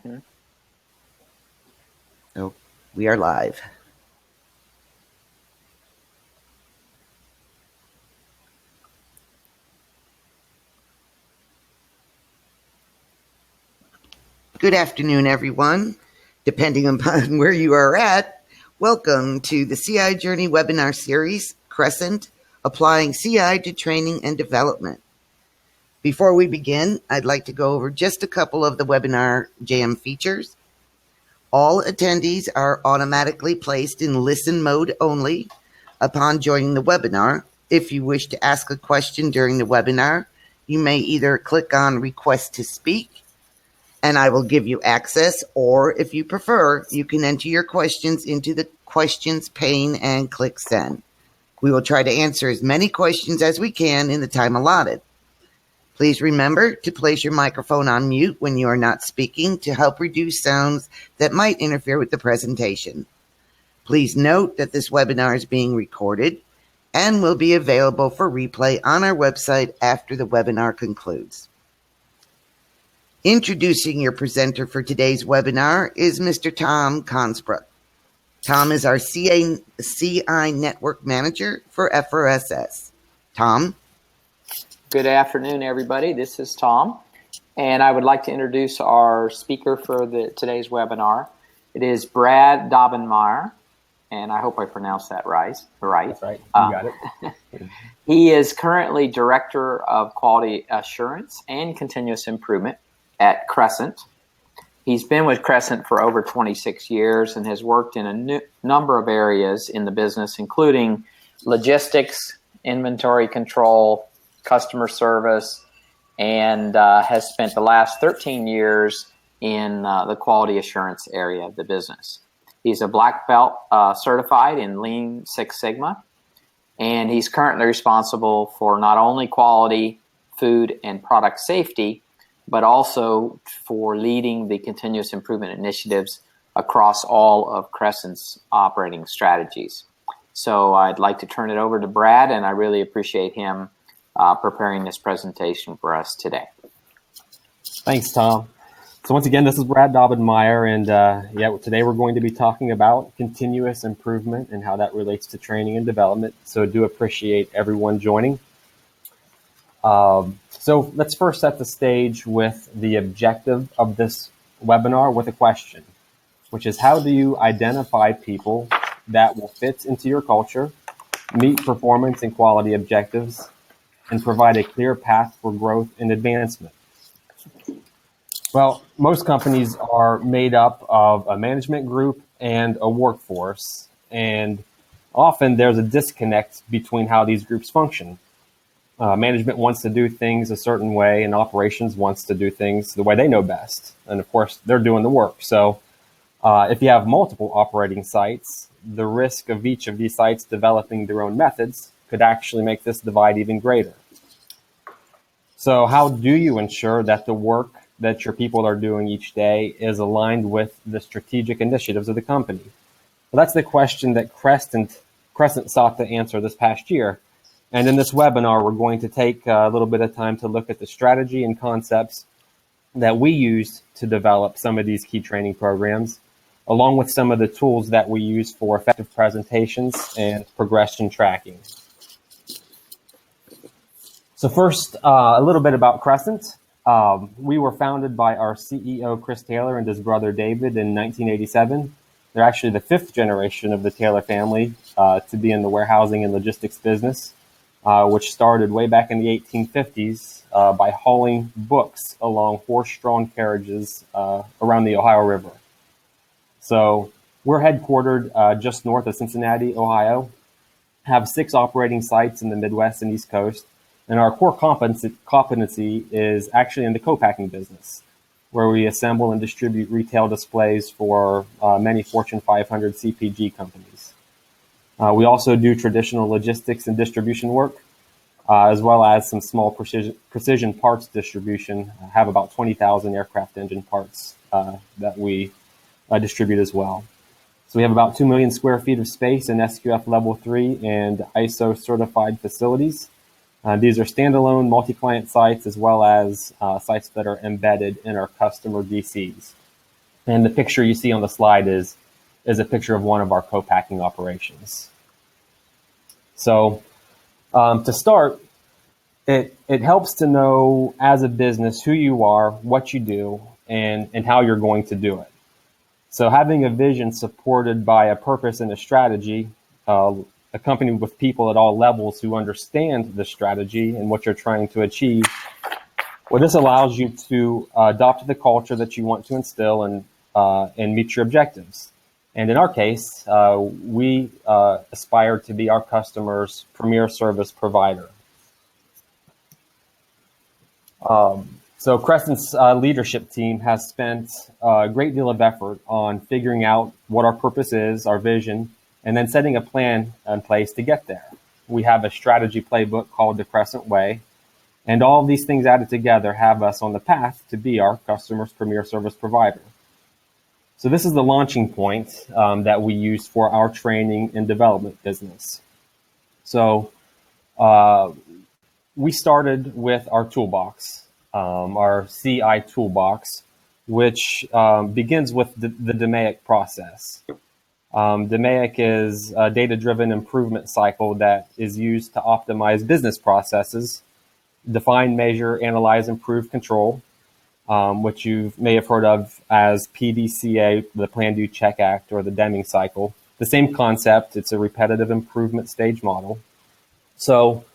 Mhm. Oh, we are live. Good afternoon, everyone. Depending upon where you are at, welcome to the CI Journey webinar series, Crescent, Applying CI to Training and Development. Before we begin, I'd like to go over just a couple of the webinar jam features. All attendees are automatically placed in listen mode only upon joining the webinar. If you wish to ask a question during the webinar, you may either click on Request to Speak, and I will give you access, or if you prefer, you can enter your questions into the questions pane and click Send. We will try to answer as many questions as we can in the time allotted. Please remember to place your microphone on mute when you are not speaking to help reduce sounds that might interfere with the presentation. Please note that this webinar is being recorded and will be available for replay on our website after the webinar concludes. Introducing your presenter for today's webinar is Mr. Tom Consbrook. Tom is our CI Network Manager for FRSS. Tom? Good afternoon, everybody. This is Tom, and I would like to introduce our speaker for today's webinar. It is Brad Dobbenmeyer, and I hope I pronounced that right. That's right. You got it. He is currently Director of Quality Assurance and Continuous Improvement at Crescent. He's been with Crescent for over 26 years and has worked in a number of areas in the business, including logistics, inventory control, customer service, and has spent the last 13 years in the quality assurance area of the business. He's a black belt certified in Lean Six Sigma, and he's currently responsible for not only quality, food, and product safety, but also for leading the continuous improvement initiatives across all of Crescent's operating strategies. So I'd like to turn it over to Brad, and I really appreciate him preparing this presentation for us today. Thanks, Tom. So once again, this is Brad Dobbenmeyer, and today we're going to be talking about continuous improvement and how that relates to training and development. So I do appreciate everyone joining. So let's first set the stage with the objective of this webinar with a question, which is how do you identify people that will fit into your culture, meet performance and quality objectives, and provide a clear path for growth and advancement? Well, most companies are made up of a management group and a workforce, and often there's a disconnect between how these groups function. Management wants to do things a certain way, and operations wants to do things the way they know best. And of course, they're doing the work. So if you have multiple operating sites, the risk of each of these sites developing their own methods could actually make this divide even greater. So how do you ensure that the work that your people are doing each day is aligned with the strategic initiatives of the company? Well, that's the question that Crescent sought to answer this past year. And in this webinar, we're going to take a little bit of time to look at the strategy and concepts that we use to develop some of these key training programs, along with some of the tools that we use for effective presentations and progression tracking. So first, a little bit about Crescent. We were founded by our CEO, Chris Taylor, and his brother, David, in 1987. They're actually the fifth generation of the Taylor family to be in the warehousing and logistics business, which started way back in the 1850s by hauling books along horse-drawn carriages around the Ohio River. So we're headquartered just north of Cincinnati, Ohio, have 6 operating sites in the Midwest and East Coast, and our core competency is actually in the co-packing business, where we assemble and distribute retail displays for many Fortune 500 CPG companies. We also do traditional logistics and distribution work, as well as some small precision parts distribution. Have about 20,000 aircraft engine parts that we distribute as well. So we have about 2 million square feet of space in SQF Level 3 and ISO certified facilities. These are standalone multi-client sites, as well as sites that are embedded in our customer DCs. And the picture you see on the slide is a picture of one of our co-packing operations. So to start, it helps to know as a business who you are, what you do, and how you're going to do it. So having a vision supported by a purpose and a strategy, accompanied with people at all levels who understand the strategy and what you're trying to achieve, well, this allows you to adopt the culture that you want to instill and meet your objectives. And in our case, we aspire to be our customers' premier service provider. So Crescent's leadership team has spent a great deal of effort on figuring out what our purpose is, our vision, and then setting a plan in place to get there. We have a strategy playbook called the Crescent Way, and all of these things added together have us on the path to be our customers' premier service provider. So this is the launching point that we use for our training and development business. So we started with our toolbox, our CI toolbox, which begins with the DMAIC process. DMAIC is a data-driven improvement cycle that is used to optimize business processes, define, measure, analyze, improve, control, which you may have heard of as PDCA, the Plan, Do, Check, Act, or the Deming cycle. The same concept, it's a repetitive improvement stage model. So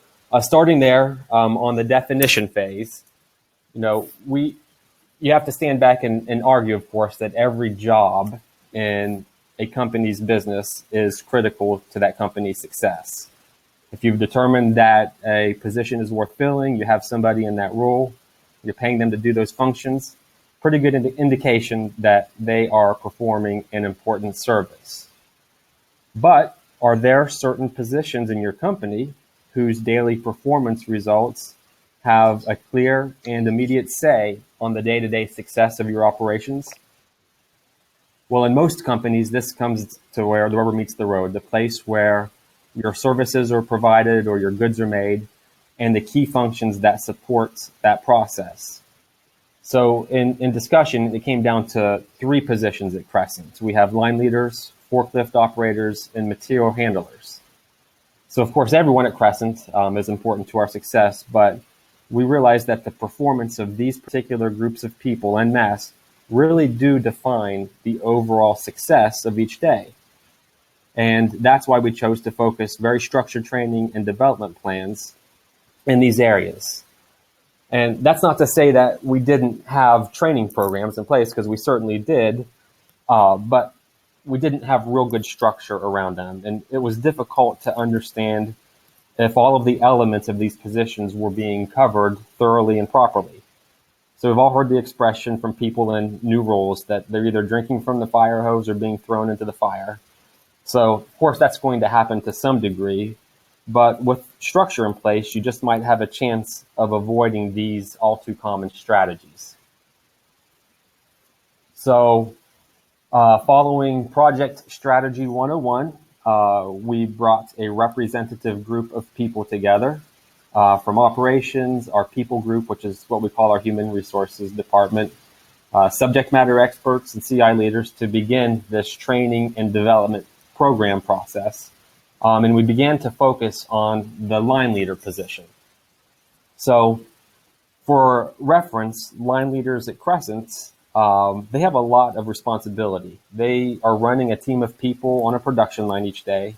starting there on the definition phase, you have to stand back and argue, of course, that every job in a company's business is critical to that company's success. If you've determined that a position is worth filling, you have somebody in that role, you're paying them to do those functions, pretty good indication that they are performing an important service. But are there certain positions in your company whose daily performance results have a clear and immediate say on the day-to-day success of your operations? Well, in most companies, this comes to where the rubber meets the road, the place where your services are provided or your goods are made, and the key functions that support that process. So in discussion, it came down to 3 positions at Crescent. We have line leaders, forklift operators, and material handlers. So of course, everyone at Crescent is important to our success, but we realize that the performance of these particular groups of people en masse really do define the overall success of each day. And that's why we chose to focus very structured training and development plans in these areas. And that's not to say that we didn't have training programs in place, because we certainly did, but we didn't have real good structure around them. And it was difficult to understand if all of the elements of these positions were being covered thoroughly and properly. So we've all heard the expression from people in new roles that they're either drinking from the fire hose or being thrown into the fire. So of course that's going to happen to some degree, but with structure in place, you just might have a chance of avoiding these all too common strategies. So following Project Strategy 101, we brought a representative group of people together from operations, our people group, which is what we call our human resources department, subject matter experts and CI leaders to begin this training and development program process. And we began to focus on the line leader position. So for reference, line leaders at Crescent, they have a lot of responsibility. They are running a team of people on a production line each day,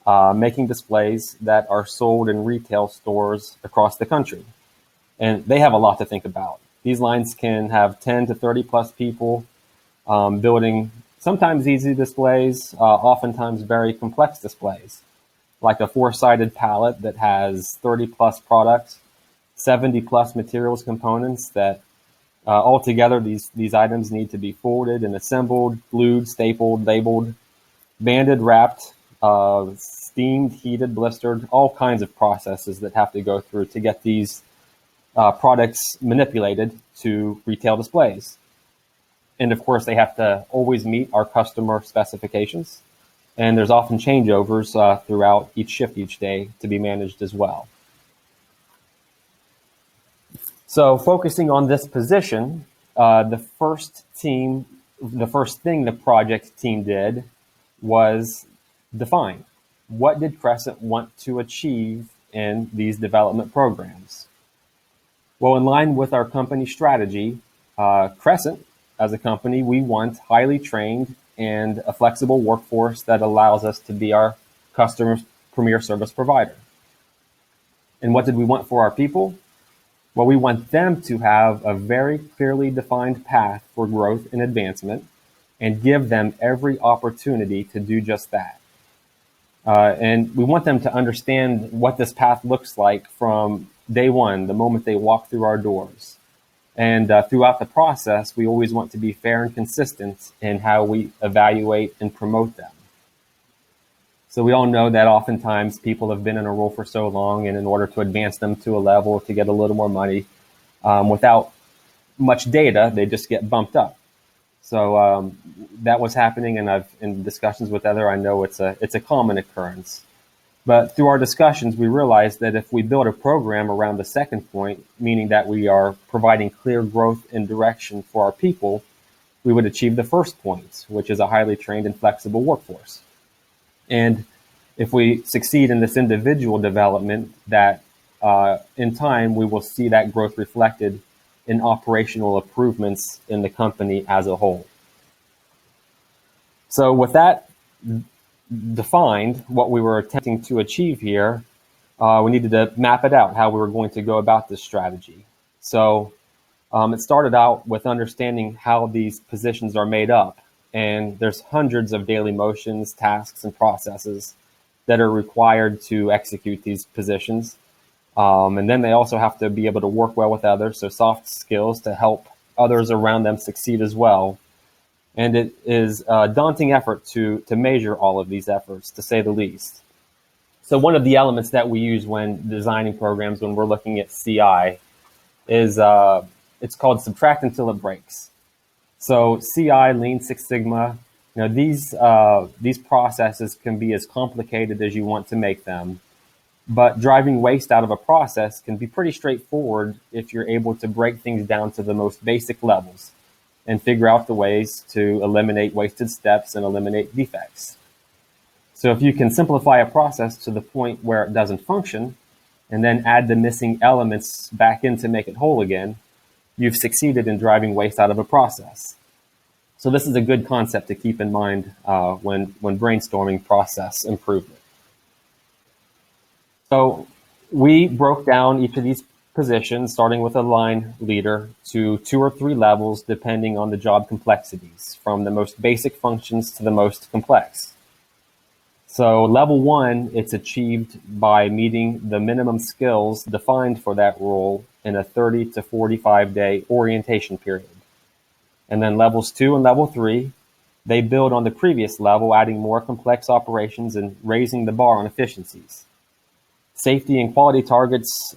making displays that are sold in retail stores across the country. And they have a lot to think about. These lines can have 10 to 30 plus people building sometimes easy displays, oftentimes very complex displays, like a 4-sided pallet that has 30 plus products, 70 plus materials components that altogether these items need to be folded and assembled, glued, stapled, labeled, banded, wrapped, steamed, heated, blistered, all kinds of processes that have to go through to get these products manipulated to retail displays. And of course, they have to always meet our customer specifications. And there's often changeovers throughout each shift each day to be managed as well. So focusing on this position, the first team the first thing the project team did was define what did Crescent want to achieve in these development programs. Well, in line with our company strategy, Crescent, as a company, we want highly trained and a flexible workforce that allows us to be our customers' premier service provider. And what did we want for our people? Well, we want them to have a very clearly defined path for growth and advancement and give them every opportunity to do just that. And we want them to understand what this path looks like from day one, the moment they walk through our doors. And throughout the process, we always want to be fair and consistent in how we evaluate and promote them. So we all know that oftentimes people have been in a role for so long, and in order to advance them to a level to get a little more money, without much data, they just get bumped up. So that was happening, and I've in discussions with I know it's a common occurrence. But through our discussions, we realized that if we build a program around the second point, meaning that we are providing clear growth and direction for our people, we would achieve the first point, which is a highly trained and flexible workforce. And if we succeed in this individual development, that in time we will see that growth reflected in operational improvements in the company as a whole. So with that defined, what we were attempting to achieve here, we needed to map it out, how we were going to go about this strategy. So it started out with understanding how these positions are made up. And there's hundreds of daily motions, tasks, and processes that are required to execute these positions. And then they also have to be able to work well with others, so soft skills to help others around them succeed as well. And it is a daunting effort to measure all of these efforts, to say the least. So one of the elements that we use when designing programs, when we're looking at CI, is it's called subtract until it breaks. So CI, Lean Six Sigma, these processes can be as complicated as you want to make them. But driving waste out of a process can be pretty straightforward if you're able to break things down to the most basic levels and figure out the ways to eliminate wasted steps and eliminate defects. So if you can simplify a process to the point where it doesn't function and then add the missing elements back in to make it whole again, you've succeeded in driving waste out of a process. So this is a good concept to keep in mind when brainstorming process improvement. So we broke down each of these positions, starting with a line leader, to 2 or 3 levels, depending on the job complexities, from the most basic functions to the most complex. So level 1, it's achieved by meeting the minimum skills defined for that role in a 30 to 45 day orientation period. And then levels 2 and level 3, they build on the previous level, adding more complex operations and raising the bar on efficiencies. Safety and quality targets,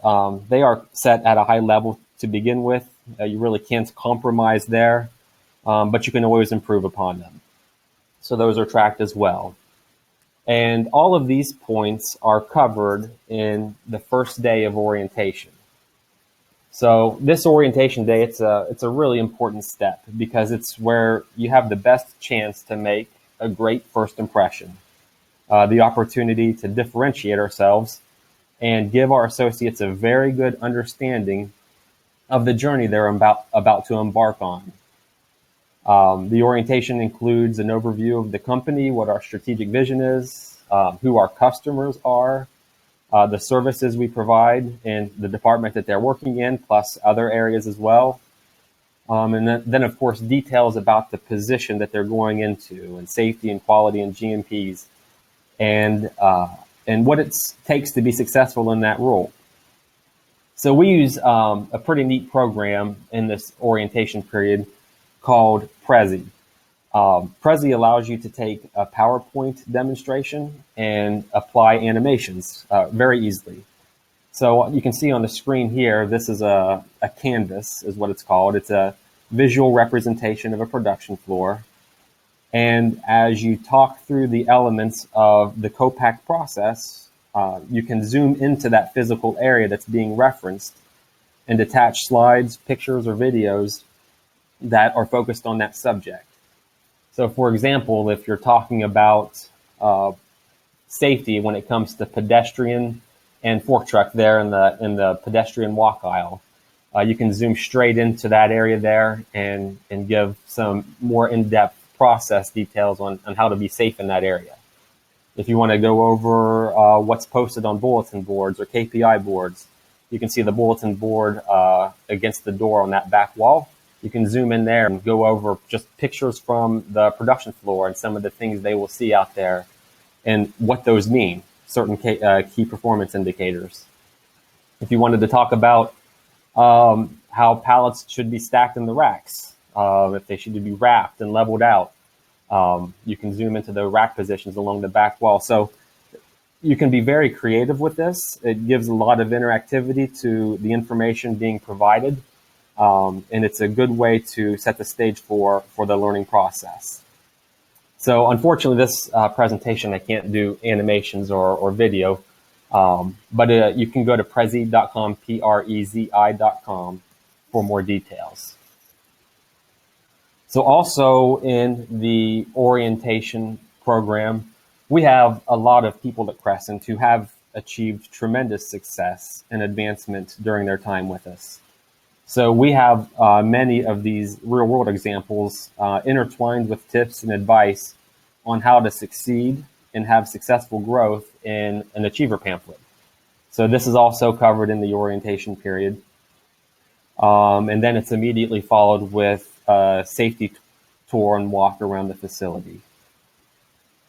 they are set at a high level to begin with. You really can't compromise there, but you can always improve upon them. So those are tracked as well. And all of these points are covered in the first day of orientation. So this orientation day, it's a really important step because it's where you have the best chance to make a great first impression, the opportunity to differentiate ourselves and give our associates a very good understanding of the journey they're about to embark on. The orientation includes an overview of the company, what our strategic vision is, who our customers are, the services we provide in the department that they're working in, plus other areas as well. And then, of course, details about the position that they're going into, and safety and quality and GMPs, and what it takes to be successful in that role. So we use a pretty neat program in this orientation period called Prezi. Prezi allows you to take a PowerPoint demonstration and apply animations very easily. So you can see on the screen here, this is a canvas, is what it's called. It's a visual representation of a production floor. And as you talk through the elements of the co-pack process, you can zoom into that physical area that's being referenced and attach slides, pictures, or videos that are focused on that subject. So, for example, if you're talking about safety when it comes to pedestrian and fork truck there in the pedestrian walk aisle, you can zoom straight into that area there and give some more in-depth process details on how to be safe in that area. If you want to go over what's posted on bulletin boards or KPI boards, you can see the bulletin board against the door on that back wall. You can zoom in there and go over just pictures from the production floor and some of the things they will see out there and what those mean, certain key performance indicators. If you wanted to talk about how pallets should be stacked in the racks, if they should be wrapped and leveled out, you can zoom into the rack positions along the back wall. So you can be very creative with this. It gives a lot of interactivity to the information being provided, and it's a good way to set the stage for the learning process. So unfortunately, this presentation, I can't do animations or video, but you can go to prezi.com, Prezi.com, for more details. So also in the orientation program, we have a lot of people at Crescent who have achieved tremendous success and advancement during their time with us. So we have many of these real-world examples intertwined with tips and advice on how to succeed and have successful growth in an achiever pamphlet. So this is also covered in the orientation period. And then it's immediately followed with a safety tour and walk around the facility.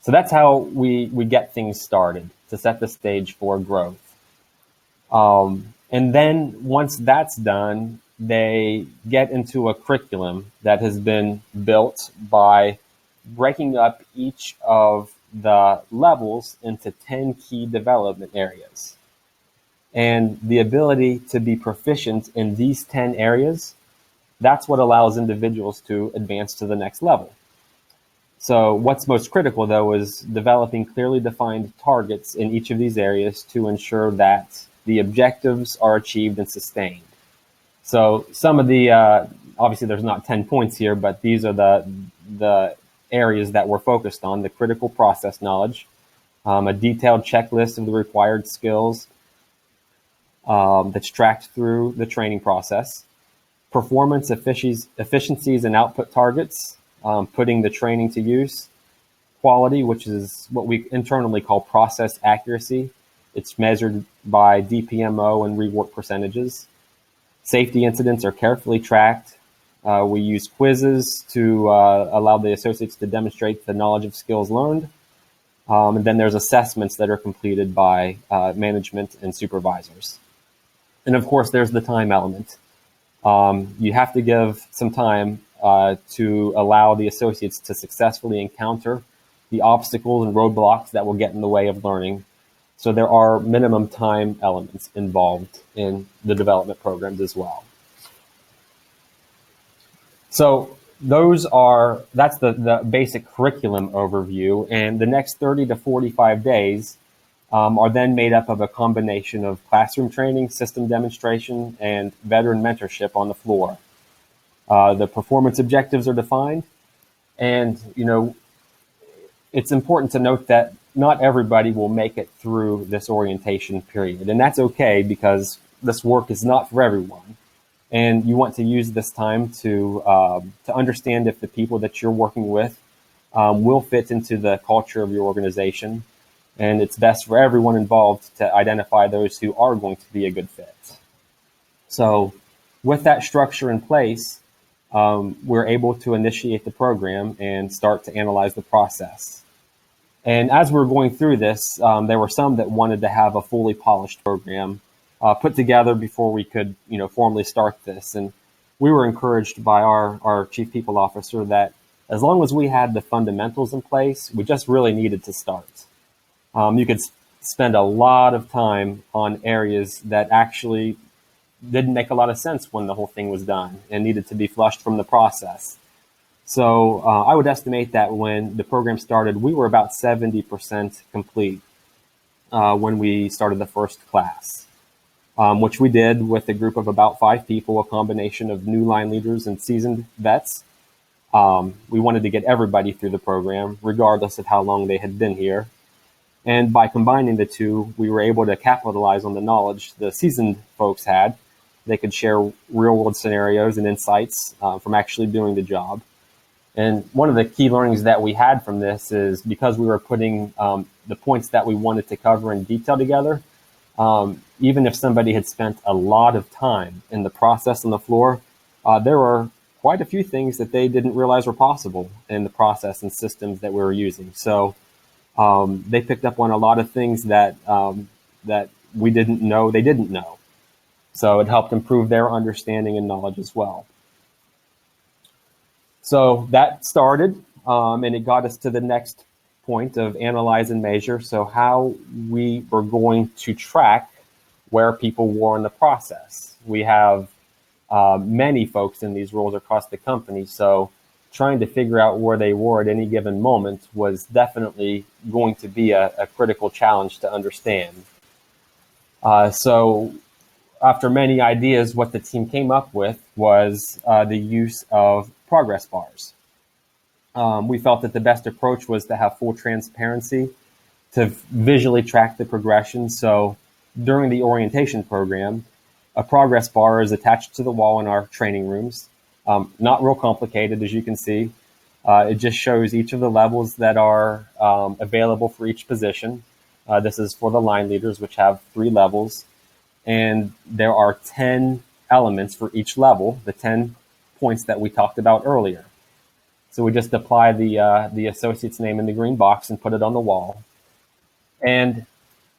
So that's how we get things started to set the stage for growth. And then once that's done, they get into a curriculum that has been built by breaking up each of the levels into 10 key development areas. And the ability to be proficient in these 10 areas, that's what allows individuals to advance to the next level. So what's most critical, though, is developing clearly defined targets in each of these areas to ensure that the objectives are achieved and sustained. So some of the, obviously there's not 10 points here, but these are the areas that we're focused on: the critical process knowledge, a detailed checklist of the required skills that's tracked through the training process, performance efficiencies and output targets, putting the training to use, quality, which is what we internally call process accuracy. It's measured by DPMO and rework percentages. Safety incidents are carefully tracked. We use quizzes to allow the associates to demonstrate the knowledge of skills learned. And then there's assessments that are completed by management and supervisors. And of course, there's the time element. You have to give some time to allow the associates to successfully encounter the obstacles and roadblocks that will get in the way of learning. So there are minimum time elements involved in the development programs as well. So that's the basic curriculum overview, and the next 30 to 45 days are then made up of a combination of classroom training, system demonstration, and veteran mentorship on the floor. The performance objectives are defined, and it's important to note that not everybody will make it through this orientation period, and that's okay because this work is not for everyone. And you want to use this time to understand if the people that you're working with will fit into the culture of your organization. And it's best for everyone involved to identify those who are going to be a good fit. So with that structure in place, we're able to initiate the program and start to analyze the process. And as we're going through this, there were some that wanted to have a fully polished program put together before we could, formally start this. And we were encouraged by our chief people officer that as long as we had the fundamentals in place, we just really needed to start. You could spend a lot of time on areas that actually didn't make a lot of sense when the whole thing was done and needed to be flushed from the process. So I would estimate that when the program started, we were about 70% complete when we started the first class, which we did with a group of about 5 people, a combination of new line leaders and seasoned vets. We wanted to get everybody through the program, regardless of how long they had been here. And by combining the two, we were able to capitalize on the knowledge the seasoned folks had. They could share real-world scenarios and insights from actually doing the job. And one of the key learnings that we had from this is because we were putting the points that we wanted to cover in detail together, even if somebody had spent a lot of time in the process on the floor, there were quite a few things that they didn't realize were possible in the process and systems that we were using. So they picked up on a lot of things that that we didn't know they didn't know. So it helped improve their understanding and knowledge as well. So that started, and it got us to the next point of analyze and measure. So how we were going to track where people were in the process. We have many folks in these roles across the company, so trying to figure out where they were at any given moment was definitely going to be a critical challenge to understand. So after many ideas, what the team came up with was the use of progress bars. We felt that the best approach was to have full transparency to visually track the progression. So during the orientation program, a progress bar is attached to the wall in our training rooms. Not real complicated, as you can see. It just shows each of the levels that are available for each position. This is for the line leaders, which have 3 levels. And there are 10 elements for each level, the 10 points that we talked about earlier. So we just apply the associate's name in the green box and put it on the wall. And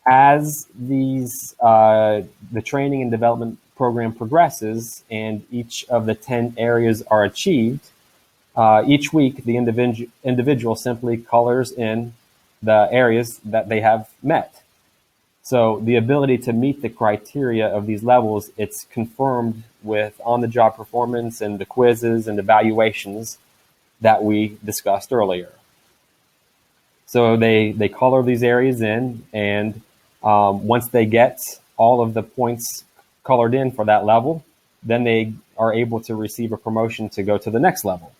as the training and development program progresses and each of the 10 areas are achieved, each week the individual simply colors in the areas that they have met. So the ability to meet the criteria of these levels, it's confirmed with on-the-job performance and the quizzes and evaluations that we discussed earlier. So they color these areas in, and once they get all of the points colored in for that level, then they are able to receive a promotion to go to the next level.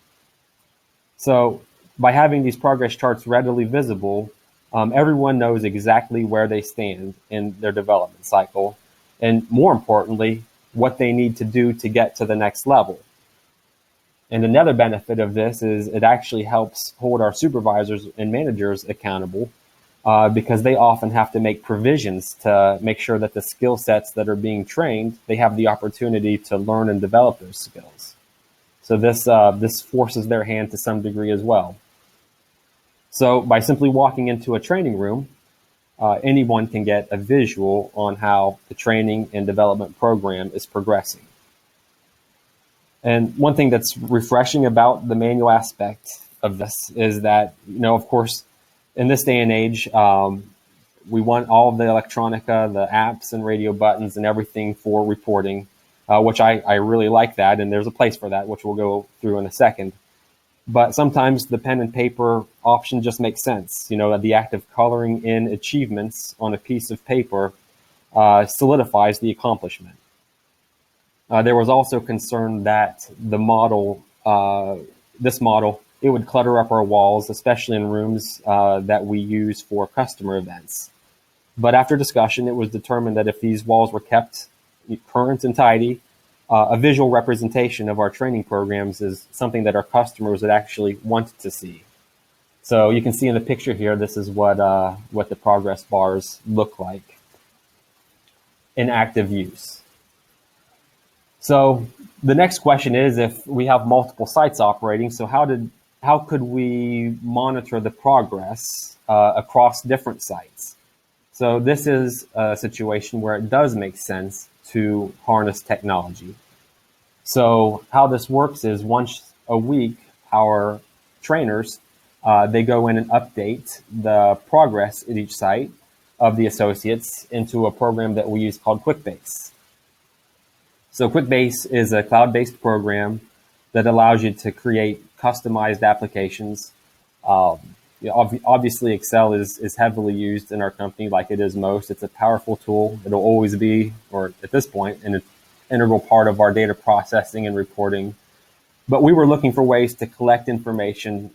So by having these progress charts readily visible, everyone knows exactly where they stand in their development cycle, and more importantly, what they need to do to get to the next level. And another benefit of this is it actually helps hold our supervisors and managers accountable because they often have to make provisions to make sure that the skill sets that are being trained, they have the opportunity to learn and develop those skills. So this forces their hand to some degree as well. So by simply walking into a training room, anyone can get a visual on how the training and development program is progressing. And one thing that's refreshing about the manual aspect of this is that, of course, in this day and age, we want all of the electronica, the apps and radio buttons and everything for reporting, which I really like that. And there's a place for that, which we'll go through in a second. But sometimes the pen and paper option just makes sense. The act of coloring in achievements on a piece of paper solidifies the accomplishment. There was also concern that this model, it would clutter up our walls, especially in rooms that we use for customer events. But after discussion, it was determined that if these walls were kept current and tidy, a visual representation of our training programs is something that our customers would actually want to see. So you can see in the picture here, this is what the progress bars look like in active use. So the next question is, if we have multiple sites operating, so how could we monitor the progress across different sites? So this is a situation where it does make sense to harness technology. So how this works is once a week, our trainers, they go in and update the progress at each site of the associates into a program that we use called QuickBase. So QuickBase is a cloud-based program that allows you to create customized applications. Obviously, Excel is heavily used in our company like it is most. It's a powerful tool. It'll always be, or at this point, an integral part of our data processing and reporting. But we were looking for ways to collect information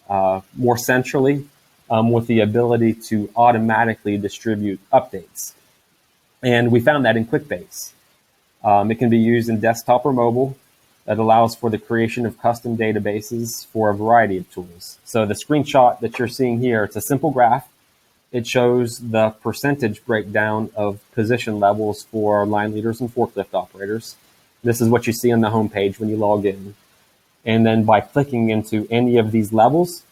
more centrally with the ability to automatically distribute updates. And we found that in QuickBase. It can be used in desktop or mobile. That allows for the creation of custom databases for a variety of tools. So the screenshot that you're seeing here, it's a simple graph. It shows the percentage breakdown of position levels for line leaders and forklift operators. This is what you see on the homepage when you log in. And then by clicking into any of these levels,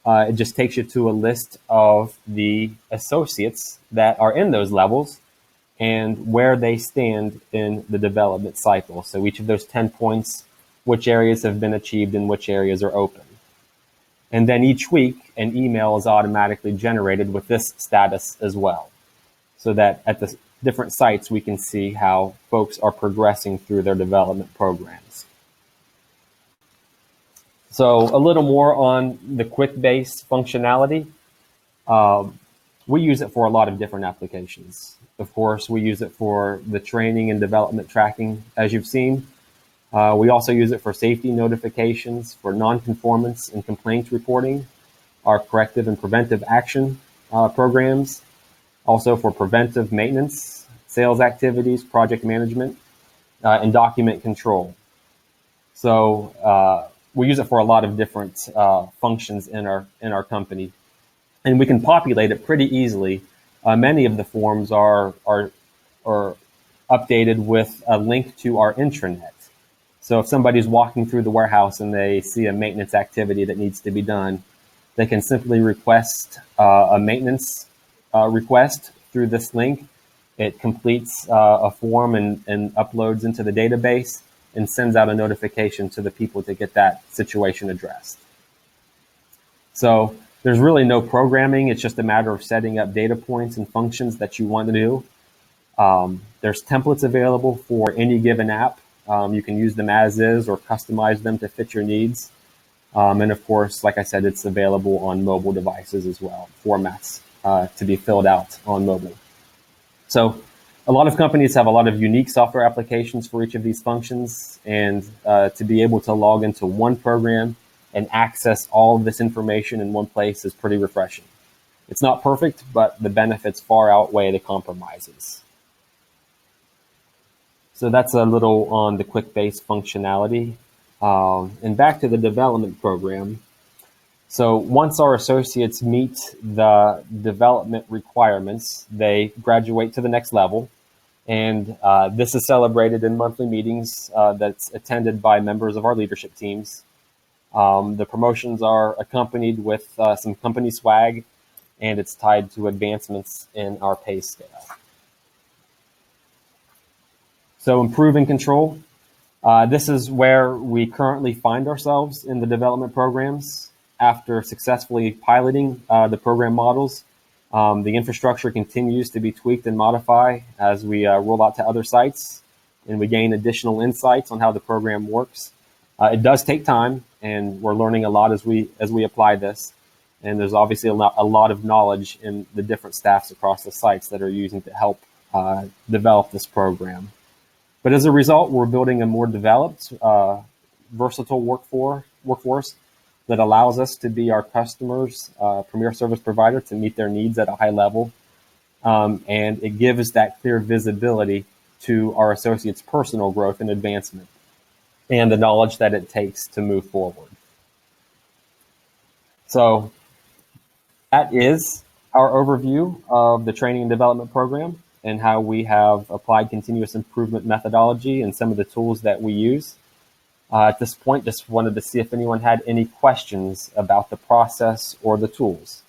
it just takes you to a list of the associates that are in those levels and where they stand in the development cycle. So each of those 10 points, which areas have been achieved and which areas are open. And then each week, an email is automatically generated with this status as well, so that at the different sites, we can see how folks are progressing through their development programs. So a little more on the QuickBase functionality. We use it for a lot of different applications. Of course, we use it for the training and development tracking, as you've seen. We also use it for safety notifications, for non-conformance and complaints reporting, our corrective and preventive action programs, also for preventive maintenance, sales activities, project management, and document control. So we use it for a lot of different functions in our company. And we can populate it pretty easily. Many of the forms are updated with a link to our intranet. So if somebody's walking through the warehouse and they see a maintenance activity that needs to be done, they can simply request a maintenance request through this link. It completes a form and uploads into the database and sends out a notification to the people to get that situation addressed. So there's really no programming. It's just a matter of setting up data points and functions that you want to do. There's templates available for any given app. You can use them as is or customize them to fit your needs. And of course, like I said, it's available on mobile devices as well, formats to be filled out on mobile. So a lot of companies have a lot of unique software applications for each of these functions, and to be able to log into one program and access all of this information in one place is pretty refreshing. It's not perfect, but the benefits far outweigh the compromises. So that's a little on the QuickBase functionality. And back to the development program. So once our associates meet the development requirements, they graduate to the next level. And this is celebrated in monthly meetings that's attended by members of our leadership teams. The promotions are accompanied with some company swag, and it's tied to advancements in our pay scale. So improving control. This is where we currently find ourselves in the development programs. After successfully piloting the program models, the infrastructure continues to be tweaked and modified as we roll out to other sites, and we gain additional insights on how the program works. It does take time, and we're learning a lot as we apply this. And there's obviously a lot of knowledge in the different staffs across the sites that are using to help develop this program. But as a result, we're building a more developed, versatile workforce that allows us to be our customers' premier service provider to meet their needs at a high level. And it gives that clear visibility to our associates' personal growth and advancement, and the knowledge that it takes to move forward. So that is our overview of the training and development program and how we have applied continuous improvement methodology and some of the tools that we use. At this point, just wanted to see if anyone had any questions about the process or the tools.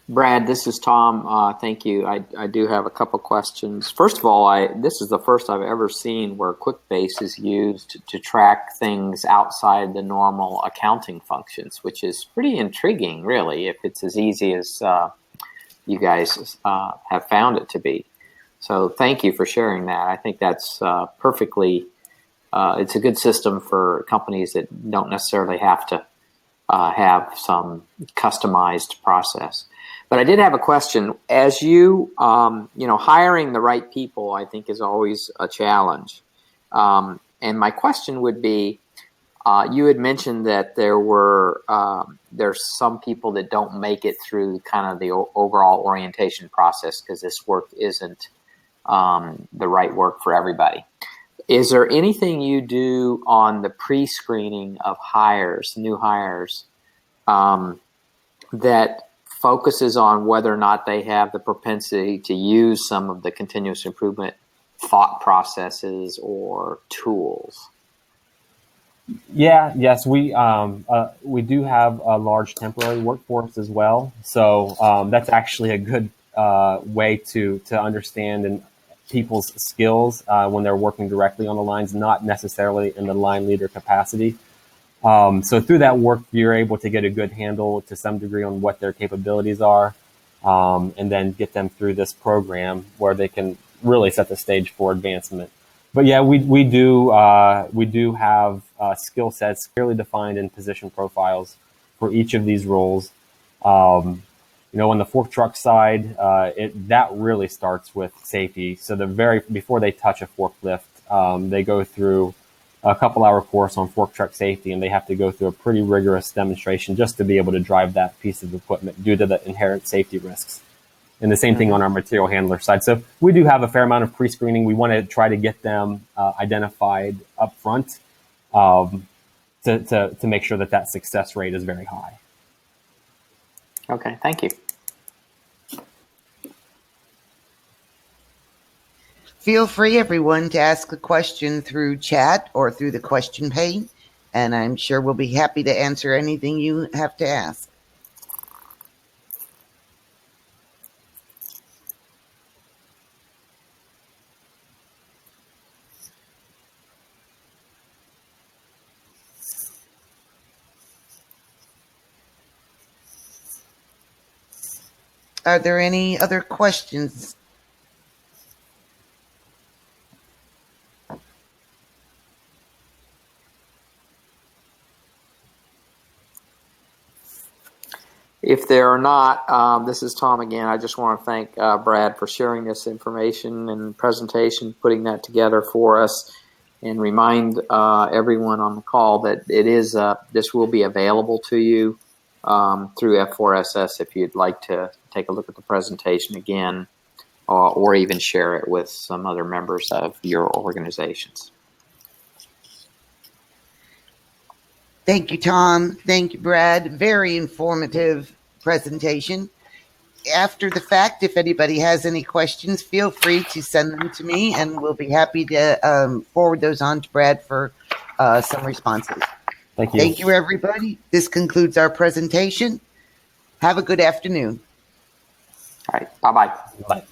Brad, this is Tom. Thank you. I do have a couple questions. First of all, this is the first I've ever seen where QuickBase is used to track things outside the normal accounting functions, which is pretty intriguing, really, if it's as easy as you guys have found it to be. So thank you for sharing that. I think that's perfectly, it's a good system for companies that don't necessarily have to have some customized process. But I did have a question. As you, hiring the right people, I think is always a challenge. And my question would be, you had mentioned that there's some people that don't make it through kind of the overall orientation process because this work isn't the right work for everybody. Is there anything you do on the pre-screening of new hires, that focuses on whether or not they have the propensity to use some of the continuous improvement thought processes or tools? Yes, we do have a large temporary workforce as well. So that's actually a good way to understand and people's skills when they're working directly on the lines, not necessarily in the line leader capacity. So through that work, you're able to get a good handle to some degree on what their capabilities are, and then get them through this program where they can really set the stage for advancement. But yeah, we do have skill sets clearly defined in position profiles for each of these roles. On the fork truck side, that really starts with safety. So before they touch a forklift, they go through a couple-hour course on fork truck safety, and they have to go through a pretty rigorous demonstration just to be able to drive that piece of equipment due to the inherent safety risks. And the same thing on our material handler side. So we do have a fair amount of pre-screening. We want to try to get them identified up front to make sure that success rate is very high. Okay, thank you. Feel free, everyone, to ask a question through chat or through the question pane, and I'm sure we'll be happy to answer anything you have to ask. Are there any other questions? If there are not, this is Tom again. I just want to thank Brad for sharing this information and presentation, putting that together for us, and remind everyone on the call that this will be available to you through F4SS if you'd like to take a look at the presentation again, or even share it with some other members of your organizations. Thank you, Tom. Thank you, Brad. Very informative presentation. After the fact, if anybody has any questions, feel free to send them to me, and we'll be happy to forward those on to Brad for some responses. Thank you. Thank you, everybody. This concludes our presentation. Have a good afternoon. All right. Bye-bye. Bye.